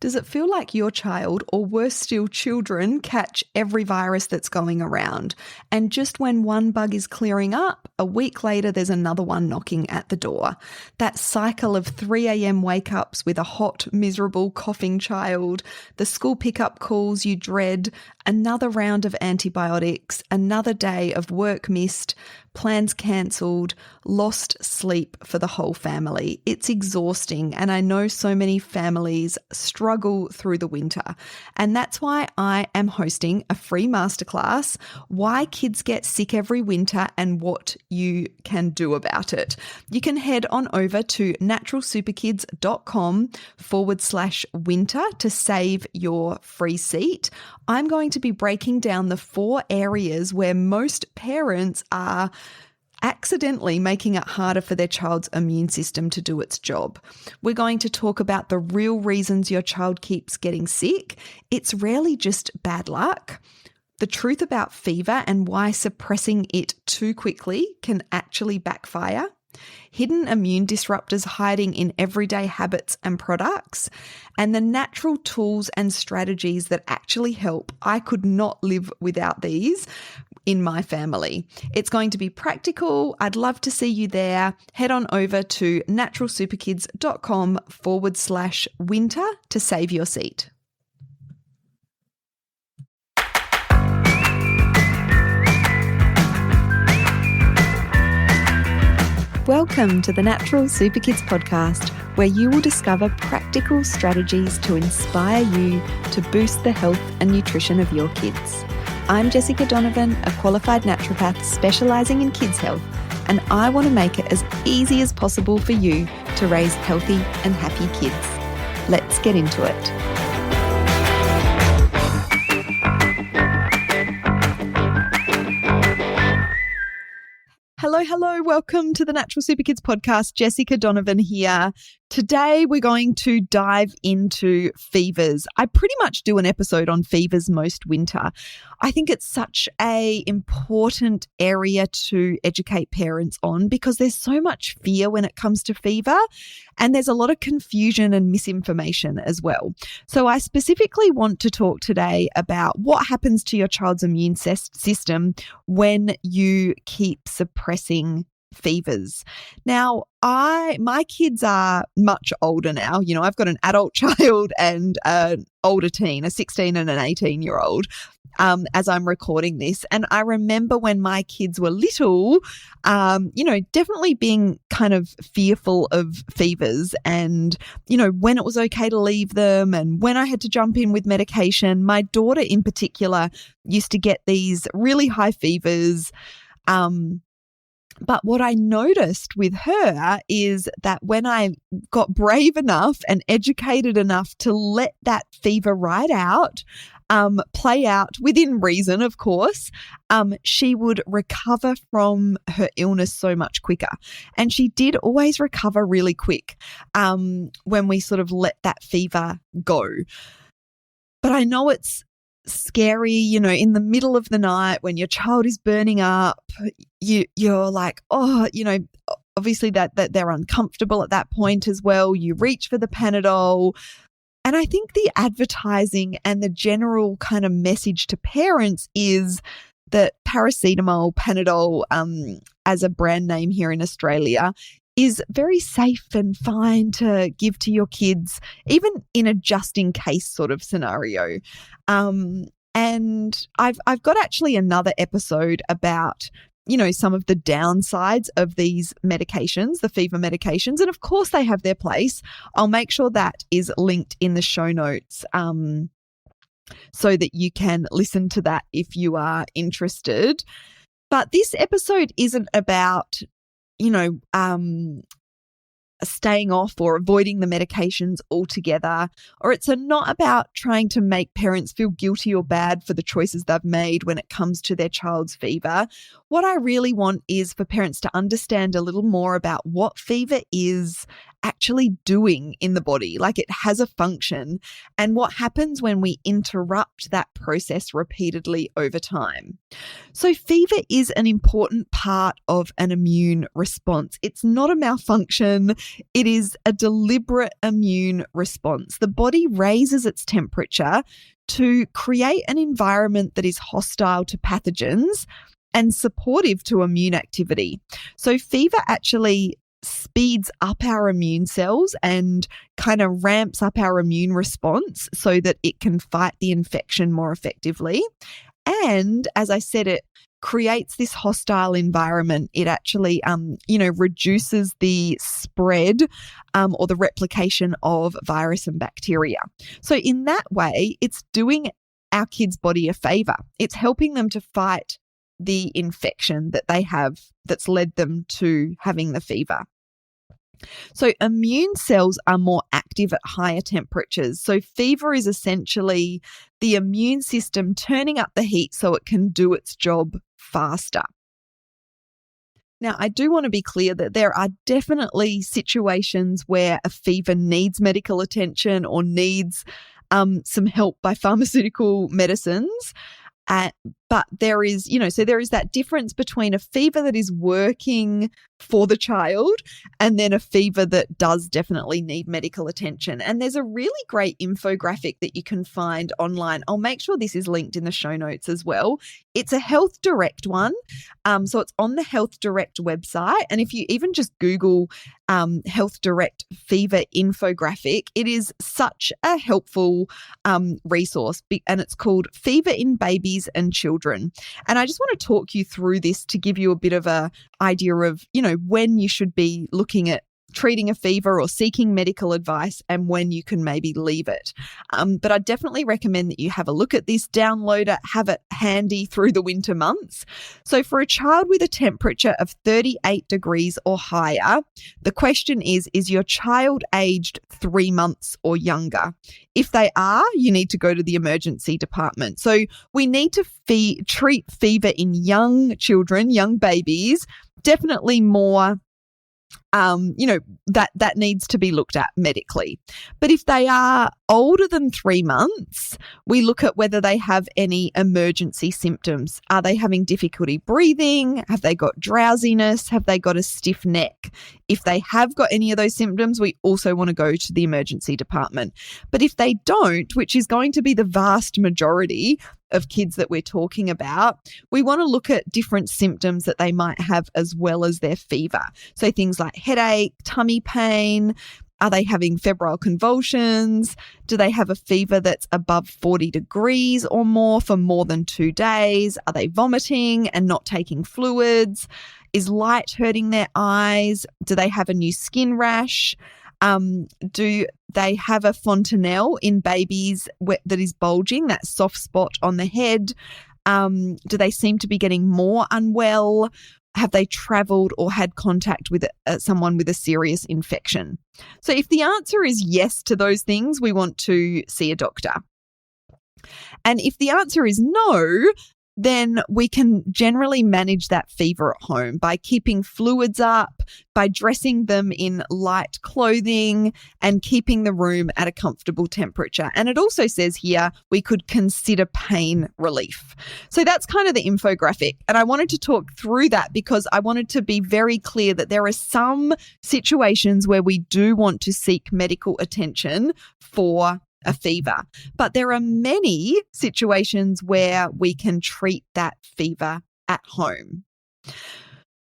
Does it feel like your child, or worse still, children, catch every virus that's going around? And just when one bug is clearing up, a week later there's another one knocking at the door. That cycle of 3 a.m. wake-ups with a hot, miserable, coughing child, the school pickup calls you dread, another round of antibiotics, another day of work missed, plans cancelled, lost sleep for the whole family. It's exhausting, and I know so many families struggle through the winter. And that's why I am hosting a free masterclass, Why Kids Get Sick Every Winter and What You Can Do About It. You can head on over to naturalsuperkids.com/winter to save your free seat. I'm going to be breaking down the 4 areas where most parents are accidentally making it harder for their child's immune system to do its job. We're going to talk about the real reasons your child keeps getting sick. It's rarely just bad luck. The truth about fever and why suppressing it too quickly can actually backfire. Hidden immune disruptors hiding in everyday habits and products, and the natural tools and strategies that actually help. I could not live without these in my family. It's going to be practical. I'd love to see you there. Head on over to naturalsuperkids.com/winter to save your seat. Welcome to the Natural Super Kids podcast, where you will discover practical strategies to inspire you to boost the health and nutrition of your kids. I'm Jessica Donovan, a qualified naturopath specialising in kids' health, and I want to make it as easy as possible for you to raise healthy and happy kids. Let's get into it. Hello. Welcome to the Natural Super Kids podcast. Jessica Donovan here. Today, we're going to dive into fevers. I pretty much do an episode on fevers most winter. I think it's such an important area to educate parents on because there's so much fear when it comes to fever, and there's a lot of confusion and misinformation as well. So I specifically want to talk today about what happens to your child's immune system when you keep suppressing fevers. Now, my kids are much older now. You know, I've got an adult child and an older teen, a 16 and an 18-year-old, as I'm recording this. And I remember when my kids were little, definitely being kind of fearful of fevers and, when it was okay to leave them and when I had to jump in with medication. My daughter in particular used to get these really high fevers. But what I noticed with her is that when I got brave enough and educated enough to let that fever ride out, play out within reason, of course, she would recover from her illness so much quicker. And she did always recover really quick when we sort of let that fever go. But I know it's scary, in the middle of the night when your child is burning up, you're like, obviously that they're uncomfortable at that point as well. You reach for the Panadol. And I think the advertising and the general kind of message to parents is that paracetamol, Panadol, as a brand name here in Australia, is very safe and fine to give to your kids, even in a just-in-case sort of scenario. And I've got actually another episode about, some of the downsides of these medications, the fever medications, and of course they have their place. I'll make sure that is linked in the show notes so that you can listen to that if you are interested. But this episode isn't about staying off or avoiding the medications altogether, or it's not about trying to make parents feel guilty or bad for the choices they've made when it comes to their child's fever. What I really want is for parents to understand a little more about what fever is actually doing in the body, like it has a function, and what happens when we interrupt that process repeatedly over time. So fever is an important part of an immune response. It's not a malfunction. It is a deliberate immune response. The body raises its temperature to create an environment that is hostile to pathogens and supportive to immune activity. So fever actually speeds up our immune cells and kind of ramps up our immune response so that it can fight the infection more effectively. And as I said, it creates this hostile environment. It actually, reduces the spread or the replication of virus and bacteria. So in that way, it's doing our kids' body a favor. It's helping them to fight the infection that they have that's led them to having the fever. So immune cells are more active at higher temperatures. So fever is essentially the immune system turning up the heat so it can do its job faster. Now, I do want to be clear that there are definitely situations where a fever needs medical attention or needs some help by pharmaceutical medicines. But there is, there is that difference between a fever that is working for the child and then a fever that does definitely need medical attention. And there's a really great infographic that you can find online. I'll make sure this is linked in the show notes as well. It's a Health Direct one. So it's on the Health Direct website. And if you even just Google Health Direct fever infographic, it is such a helpful resource. And it's called Fever in Babies and Children. And I just want to talk you through this to give you a bit of an idea of, when you should be looking at treating a fever or seeking medical advice and when you can maybe leave it. But I definitely recommend that you have a look at this, download it, have it handy through the winter months. So for a child with a temperature of 38 degrees or higher, the question is your child aged 3 months or younger? If they are, you need to go to the emergency department. So we need to treat fever in young children, young babies, definitely more that needs to be looked at medically. But if they are older than 3 months, we look at whether they have any emergency symptoms. Are they having difficulty breathing? Have they got drowsiness? Have they got a stiff neck? If they have got any of those symptoms, we also want to go to the emergency department. But if they don't, which is going to be the vast majority of kids that we're talking about, we want to look at different symptoms that they might have as well as their fever. So things like headache, tummy pain. Are they having febrile convulsions? Do they have a fever that's above 40 degrees or more for more than 2 days? Are they vomiting and not taking fluids? Is light hurting their eyes? Do they have a new skin rash? Do they have a fontanelle in babies that is bulging, that soft spot on the head? Do they seem to be getting more unwell? Have they travelled or had contact with someone with a serious infection? So if the answer is yes to those things, we want to see a doctor. And if the answer is no, then we can generally manage that fever at home by keeping fluids up, by dressing them in light clothing and keeping the room at a comfortable temperature. And it also says here we could consider pain relief. So that's kind of the infographic. And I wanted to talk through that because I wanted to be very clear that there are some situations where we do want to seek medical attention for a fever. But there are many situations where we can treat that fever at home.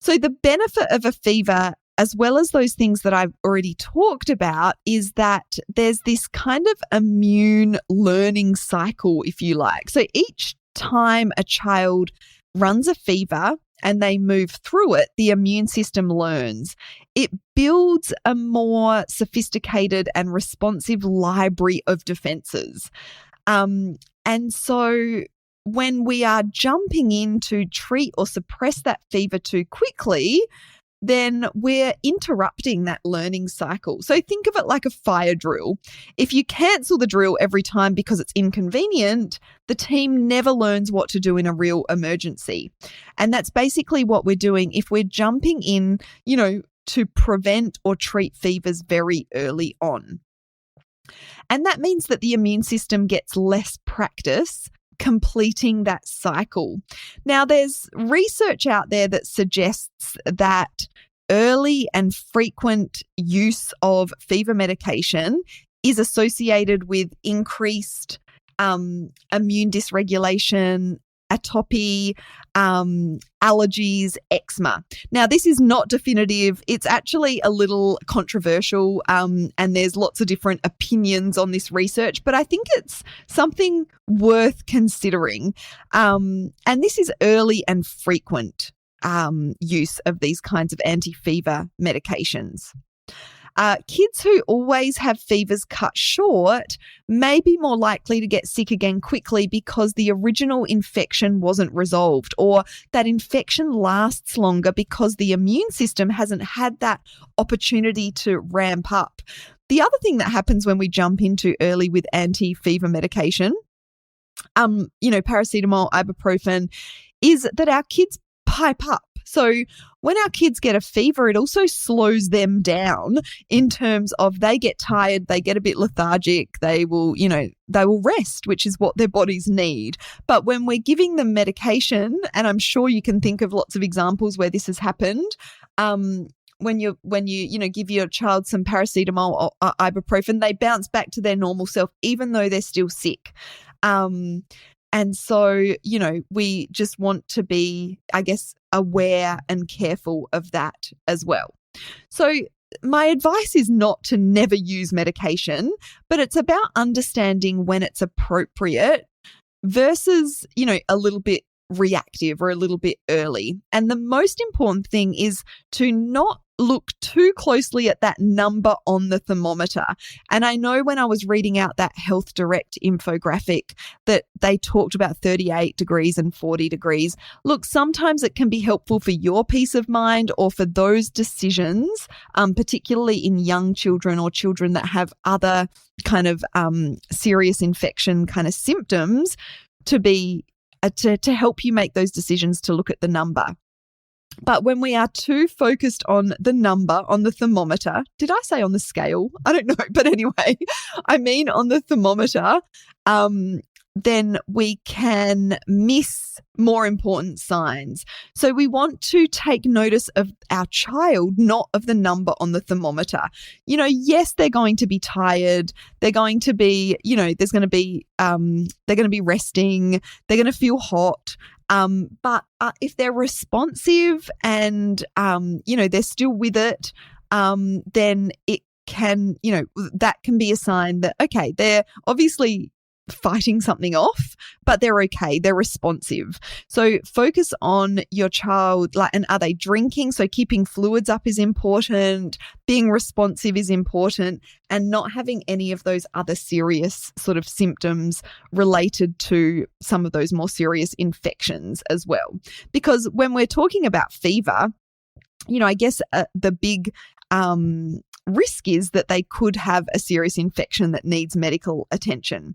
So the benefit of a fever, as well as those things that I've already talked about, is that there's this kind of immune learning cycle, if you like. So each time a child runs a fever and they move through it, the immune system learns. It builds a more sophisticated and responsive library of defenses. And so when we are jumping in to treat or suppress that fever too quickly, then we're interrupting that learning cycle. So think of it like a fire drill. If you cancel the drill every time because it's inconvenient, the team never learns what to do in a real emergency. And that's basically what we're doing if we're jumping in, to prevent or treat fevers very early on. And that means that the immune system gets less practice completing that cycle. Now, there's research out there that suggests that early and frequent use of fever medication is associated with increased immune dysregulation, atopy, allergies, eczema. Now, this is not definitive. It's actually a little controversial, and there's lots of different opinions on this research, but I think it's something worth considering. And this is early and frequent use of these kinds of anti-fever medications. Kids who always have fevers cut short may be more likely to get sick again quickly because the original infection wasn't resolved, or that infection lasts longer because the immune system hasn't had that opportunity to ramp up. The other thing that happens when we jump into early with anti-fever medication, paracetamol, ibuprofen, is that our kids pipe up. So when our kids get a fever, it also slows them down in terms of they get tired, they get a bit lethargic, they will rest, which is what their bodies need. But when we're giving them medication, and I'm sure you can think of lots of examples where this has happened, when you give your child some paracetamol or ibuprofen, they bounce back to their normal self, even though they're still sick. And so, we just want to be, I guess, aware and careful of that as well. So my advice is not to never use medication, but it's about understanding when it's appropriate versus, a little bit reactive or a little bit early. And the most important thing is to not look too closely at that number on the thermometer. And I know when I was reading out that Health Direct infographic that they talked about 38 degrees and 40 degrees. Look, sometimes it can be helpful for your peace of mind or for those decisions, particularly in young children or children that have other kind of serious infection kind of symptoms, to be to help you make those decisions to look at the number. But when we are too focused on the number on the thermometer, did I say on the scale? I don't know. But anyway, I mean on the thermometer, then we can miss more important signs. So we want to take notice of our child, not of the number on the thermometer. Yes, they're going to be tired. They're going to be, they're going to be resting. They're going to feel hot. But if they're responsive and, they're still with it, then it can, that can be a sign that, okay, they're obviously fighting something off, but they're okay. They're responsive. So focus on your child, and are they drinking? So keeping fluids up is important. Being responsive is important, and not having any of those other serious sort of symptoms related to some of those more serious infections as well. Because when we're talking about fever, I guess the big risk is that they could have a serious infection that needs medical attention.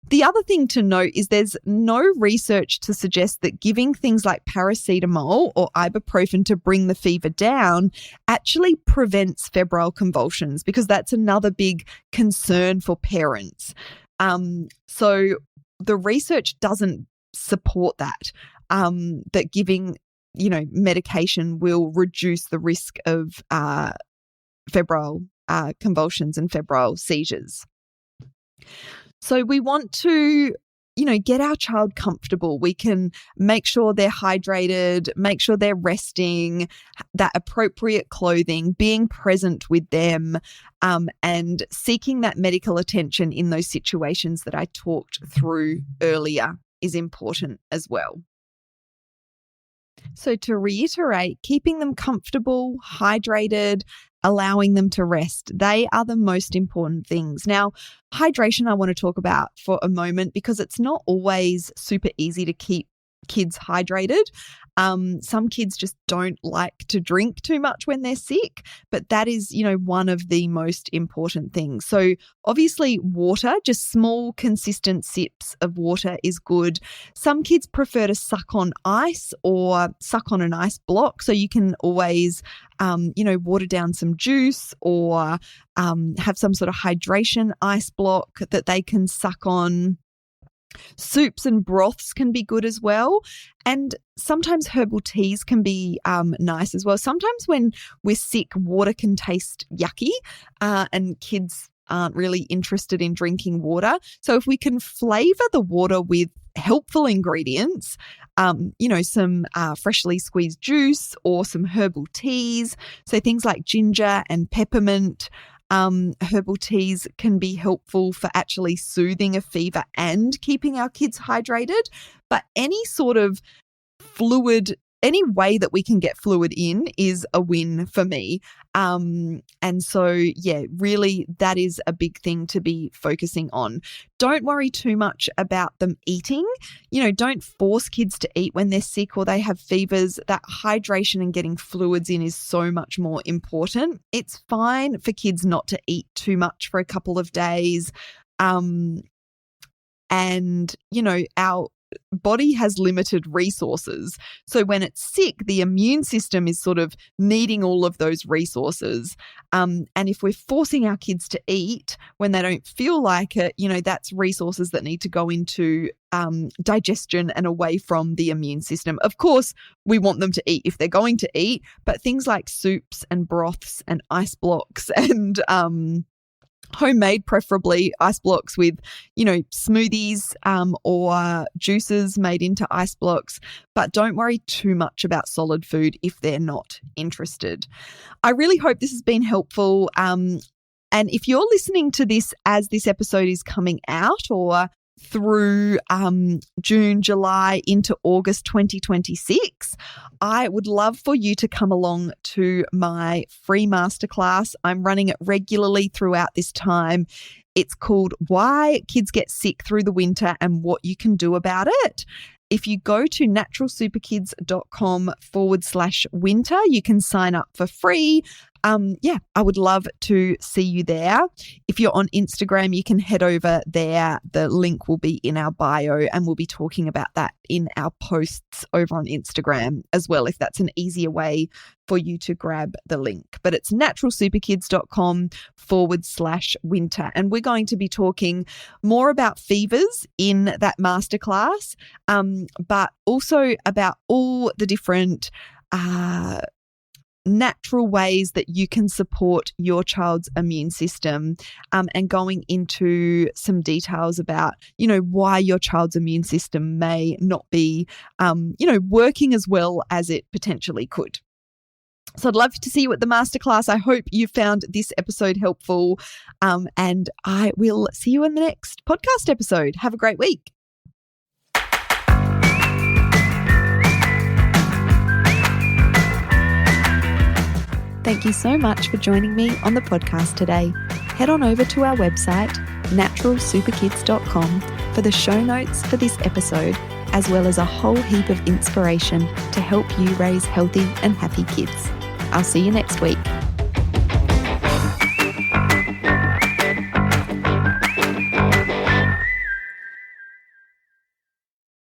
The other thing to note is there's no research to suggest that giving things like paracetamol or ibuprofen to bring the fever down actually prevents febrile convulsions, because that's another big concern for parents. So the research doesn't support that, that giving, medication will reduce the risk of febrile convulsions and febrile seizures. So we want to, get our child comfortable. We can make sure they're hydrated, make sure they're resting, that appropriate clothing, being present with them, and seeking that medical attention in those situations that I talked through earlier is important as well. So to reiterate, keeping them comfortable, hydrated, allowing them to rest, they are the most important things. Now, hydration I want to talk about for a moment, because it's not always super easy to keep kids hydrated. Some kids just don't like to drink too much when they're sick, but that is, one of the most important things. So obviously water, just small, consistent sips of water is good. Some kids prefer to suck on ice or suck on an ice block. So you can always, water down some juice or have some sort of hydration ice block that they can suck on. Soups and broths can be good as well. And sometimes herbal teas can be nice as well. Sometimes when we're sick, water can taste yucky and kids aren't really interested in drinking water. So if we can flavor the water with helpful ingredients, some freshly squeezed juice or some herbal teas, so things like ginger and peppermint. Herbal teas can be helpful for actually soothing a fever and keeping our kids hydrated. But any sort of fluid, any way that we can get fluid in is a win for me. And so, really that is a big thing to be focusing on. Don't worry too much about them eating. Don't force kids to eat when they're sick or they have fevers. That hydration and getting fluids in is so much more important. It's fine for kids not to eat too much for a couple of days. Our body has limited resources. So when it's sick, the immune system is sort of needing all of those resources. And if we're forcing our kids to eat when they don't feel like it, that's resources that need to go into digestion and away from the immune system. Of course, we want them to eat if they're going to eat, but things like soups and broths and ice blocks and homemade, preferably ice blocks with, smoothies or juices made into ice blocks. But don't worry too much about solid food if they're not interested. I really hope this has been helpful. And if you're listening to this as this episode is coming out or through June, July into August 2026, I would love for you to come along to my free masterclass. I'm running it regularly throughout this time. It's called Why Kids Get Sick Through the Winter and What You Can Do About It. If you go to naturalsuperkids.com/winter, you can sign up for free. I would love to see you there. If you're on Instagram, you can head over there. The link will be in our bio and we'll be talking about that in our posts over on Instagram as well, if that's an easier way for you to grab the link. But it's naturalsuperkids.com/winter. And we're going to be talking more about fevers in that masterclass, but also about all the different natural ways that you can support your child's immune system, and going into some details about, why your child's immune system may not be, working as well as it potentially could. So I'd love to see you at the masterclass. I hope you found this episode helpful, and I will see you in the next podcast episode. Have a great week. Thank you so much for joining me on the podcast today. Head on over to our website, naturalsuperkids.com, for the show notes for this episode, as well as a whole heap of inspiration to help you raise healthy and happy kids. I'll see you next week.